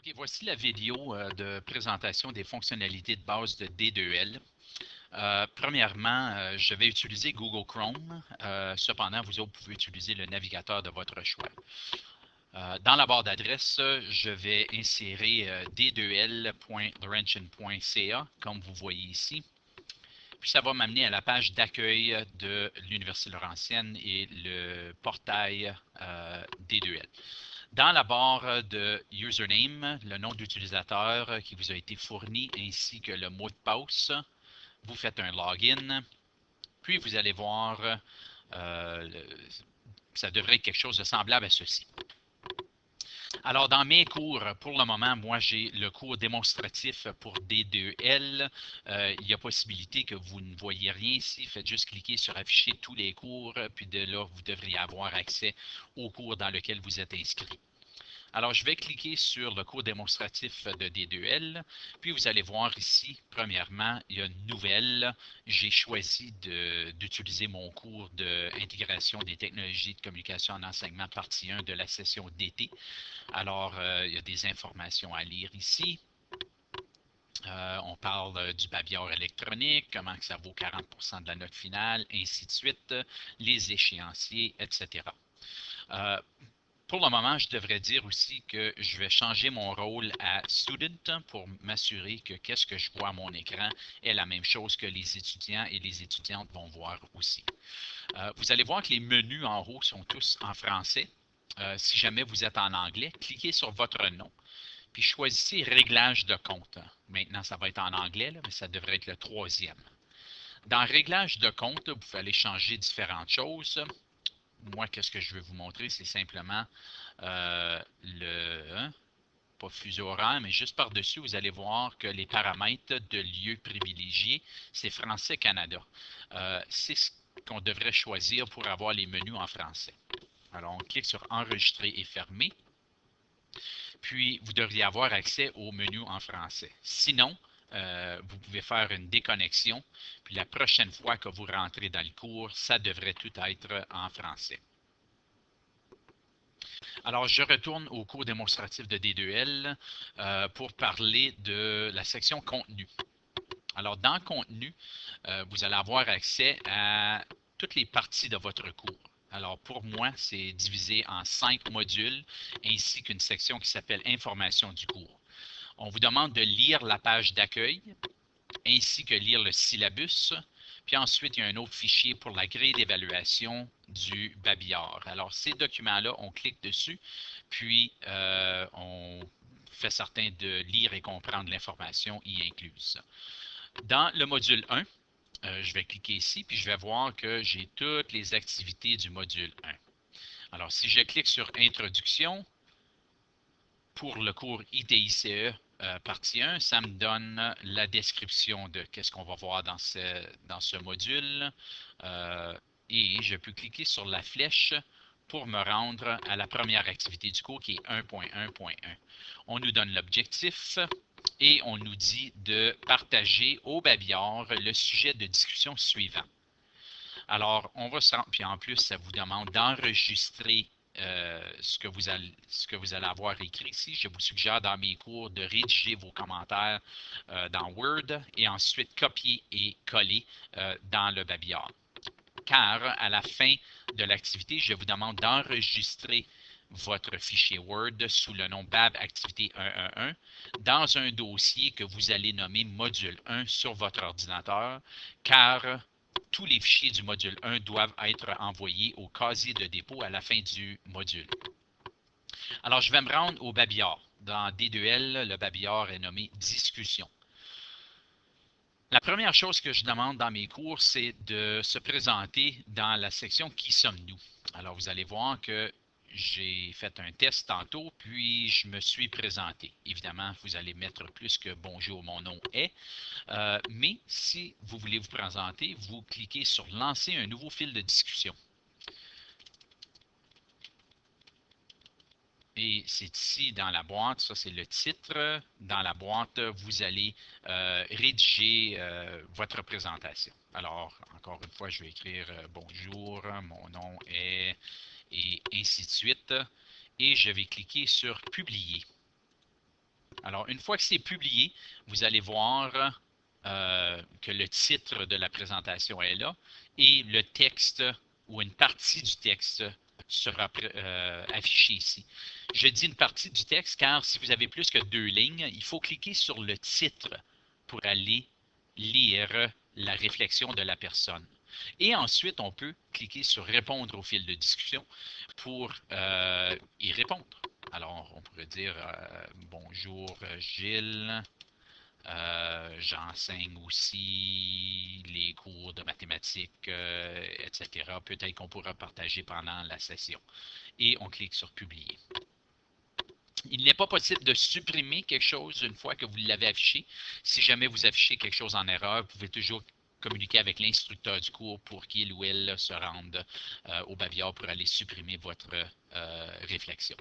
OK, voici la vidéo de présentation des fonctionnalités de base de D2L. Premièrement, je vais utiliser Google Chrome. Cependant, vous autres pouvez utiliser le navigateur de votre choix. Dans la barre d'adresse, je vais insérer d2l.laurentian.ca, comme vous voyez ici. Puis ça va m'amener à la page d'accueil de l'Université Laurentienne et le portail D2L. Dans la barre de username, le nom d'utilisateur qui vous a été fourni ainsi que le mot de passe, vous faites un login, puis vous allez voir, ça devrait être quelque chose de semblable à ceci. Alors, dans mes cours, pour le moment, moi, j'ai le cours démonstratif pour D2L. Il y a possibilité que vous ne voyez rien ici. Faites juste cliquer sur afficher tous les cours, puis de là, vous devriez avoir accès au cours dans lequel vous êtes inscrit. Alors, je vais cliquer sur le cours démonstratif de D2L, puis vous allez voir ici, premièrement, il y a une nouvelle. J'ai choisi d'utiliser mon cours d'intégration des technologies de communication en enseignement, partie 1 de la session d'été. Alors, il y a des informations à lire ici. On parle du babillard électronique, comment que ça vaut 40% de la note finale, ainsi de suite, les échéanciers, etc. Pour le moment, je devrais dire aussi que je vais changer mon rôle à Student pour m'assurer que qu'est-ce que je vois à mon écran est la même chose que les étudiants et les étudiantes vont voir aussi. Vous allez voir que les menus en haut sont tous en français. Si jamais vous êtes en anglais, cliquez sur votre nom, puis choisissez Réglages de compte. Maintenant, ça va être en anglais, là, mais ça devrait être le troisième. Dans Réglages de compte, vous pouvez aller changer différentes choses. Moi, qu'est-ce que je vais vous montrer, c'est simplement pas fuseau horaire, mais juste par-dessus, vous allez voir que les paramètres de lieu privilégié, c'est Français-Canada. C'est ce qu'on devrait choisir pour avoir les menus en français. Alors, on clique sur Enregistrer et fermer. Puis, vous devriez avoir accès au menu en français. Sinon, vous pouvez faire une déconnexion. Puis, la prochaine fois que vous rentrez dans le cours, ça devrait tout être en français. Alors, je retourne au cours démonstratif de D2L pour parler de la section contenu. Alors, dans contenu, vous allez avoir accès à toutes les parties de votre cours. Alors, pour moi, c'est divisé en 5 modules ainsi qu'une section qui s'appelle Information du cours. On vous demande de lire la page d'accueil ainsi que lire le syllabus. Puis ensuite, il y a un autre fichier pour la grille d'évaluation du babillard. Alors, ces documents-là, on clique dessus, puis on fait certain de lire et comprendre l'information y incluse. Dans le module 1, je vais cliquer ici, puis je vais voir que j'ai toutes les activités du module 1. Alors, si je clique sur Introduction, pour le cours ITICE partie 1, ça me donne la description de qu'est-ce qu'on va voir dans ce module. Et je peux cliquer sur la flèche pour me rendre à la première activité du cours qui est 1.1.1. On nous donne l'objectif et on nous dit de partager au babillard le sujet de discussion suivant. Alors, on va puis en plus, ça vous demande d'enregistrer ce que vous allez avoir écrit ici. Je vous suggère dans mes cours de rédiger vos commentaires dans Word et ensuite copier et coller dans le babillard. Car à la fin de l'activité, je vous demande d'enregistrer votre fichier Word sous le nom BAB Activité 111 dans un dossier que vous allez nommer Module 1 sur votre ordinateur, car tous les fichiers du module 1 doivent être envoyés au casier de dépôt à la fin du module. Alors, je vais me rendre au babillard. Dans D2L, le babillard est nommé Discussion. La première chose que je demande dans mes cours, c'est de se présenter dans la section Qui sommes-nous? Alors, vous allez voir que j'ai fait un test tantôt, puis je me suis présenté. Évidemment, vous allez mettre plus que bonjour, mon nom est. Mais si vous voulez vous présenter, vous cliquez sur lancer un nouveau fil de discussion. Et c'est ici dans la boîte, ça c'est le titre. Dans la boîte, vous allez rédiger votre présentation. Alors, encore une fois, je vais écrire bonjour, mon nom est, et ainsi de suite. Et je vais cliquer sur publier. Alors, une fois que c'est publié, vous allez voir que le titre de la présentation est là et le texte ou une partie du texte sera affichée ici. Je dis une partie du texte car si vous avez plus que 2 lignes, il faut cliquer sur le titre pour aller lire la réflexion de la personne. Et ensuite, on peut cliquer sur répondre au fil de discussion pour y répondre. Alors, on pourrait dire bonjour Gilles, j'enseigne aussi les cours de mathématiques, etc. Peut-être qu'on pourra partager pendant la session. Et on clique sur publier. Il n'est pas possible de supprimer quelque chose une fois que vous l'avez affiché. Si jamais vous affichez quelque chose en erreur, vous pouvez toujours communiquer avec l'instructeur du cours pour qu'il ou elle se rende au Baviard pour aller supprimer votre réflexion.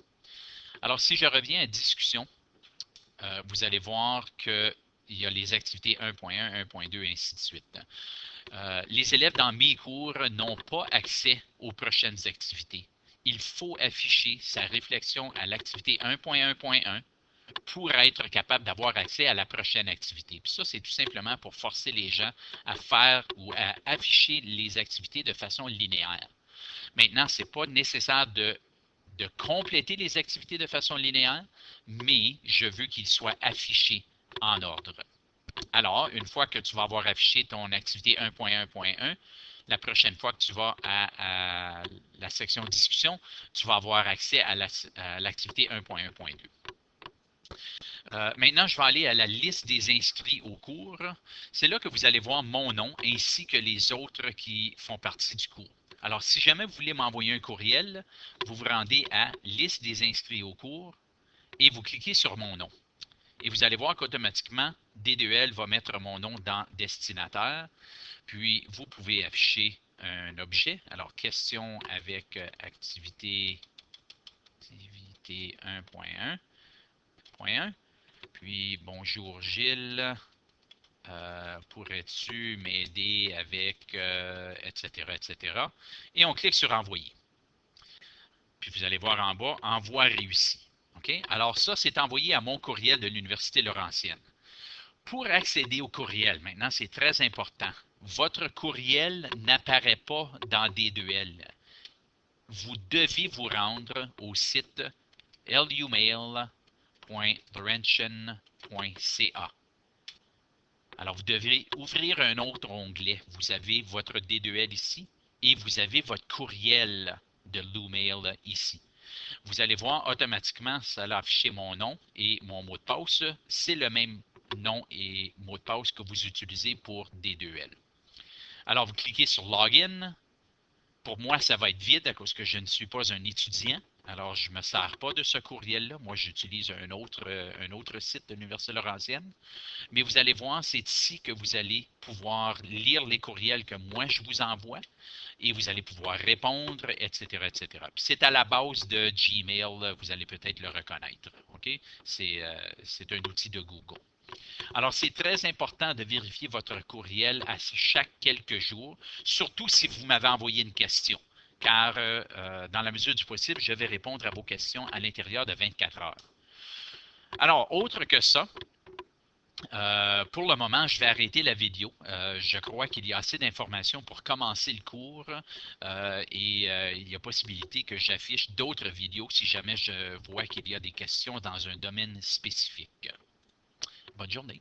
Alors, si je reviens à discussion, vous allez voir qu'il y a les activités 1.1, 1.2 et ainsi de suite. Les élèves dans mes cours n'ont pas accès aux prochaines activités. Il faut afficher sa réflexion à l'activité 1.1.1 pour être capable d'avoir accès à la prochaine activité. Puis ça, c'est tout simplement pour forcer les gens à faire ou à afficher les activités de façon linéaire. Maintenant, ce n'est pas nécessaire de compléter les activités de façon linéaire, mais je veux qu'ils soient affichés en ordre. Alors, une fois que tu vas avoir affiché ton activité 1.1.1, la prochaine fois que tu vas à la section discussion, tu vas avoir accès à l'activité 1.1.2. Maintenant, je vais aller à la liste des inscrits au cours. C'est là que vous allez voir mon nom ainsi que les autres qui font partie du cours. Alors, si jamais vous voulez m'envoyer un courriel, vous vous rendez à liste des inscrits au cours et vous cliquez sur mon nom. Et vous allez voir qu'automatiquement, D2L va mettre mon nom dans destinataire. Puis, vous pouvez afficher un objet. Alors, question avec activité 1.1.1. Puis, bonjour Gilles, pourrais-tu m'aider avec, etc., etc. Et on clique sur envoyer. Puis, vous allez voir en bas, envoi réussi. OK? Alors, ça, c'est envoyé à mon courriel de l'Université Laurentienne. Pour accéder au courriel, maintenant, c'est très important. Votre courriel n'apparaît pas dans D2L. Vous devez vous rendre au site lumail.laurentian.ca. Alors, vous devrez ouvrir un autre onglet. Vous avez votre D2L ici et vous avez votre courriel de Lumail ici. Vous allez voir automatiquement, ça va afficher mon nom et mon mot de passe. C'est le même nom et mot de passe que vous utilisez pour D2L. Alors, vous cliquez sur Login. Pour moi, ça va être vide à cause que je ne suis pas un étudiant. Alors, je ne me sers pas de ce courriel-là. Moi, j'utilise un autre site de l'Université Laurentienne. Mais vous allez voir, c'est ici que vous allez pouvoir lire les courriels que moi, je vous envoie et vous allez pouvoir répondre, etc., etc. Puis c'est à la base de Gmail, vous allez peut-être le reconnaître. OK? C'est un outil de Google. Alors, c'est très important de vérifier votre courriel à chaque quelques jours, surtout si vous m'avez envoyé une question, car dans la mesure du possible, je vais répondre à vos questions à l'intérieur de 24 heures. Alors, autre que ça, pour le moment, je vais arrêter la vidéo. Je crois qu'il y a assez d'informations pour commencer le cours et il y a possibilité que j'affiche d'autres vidéos si jamais je vois qu'il y a des questions dans un domaine spécifique. Bonne journée.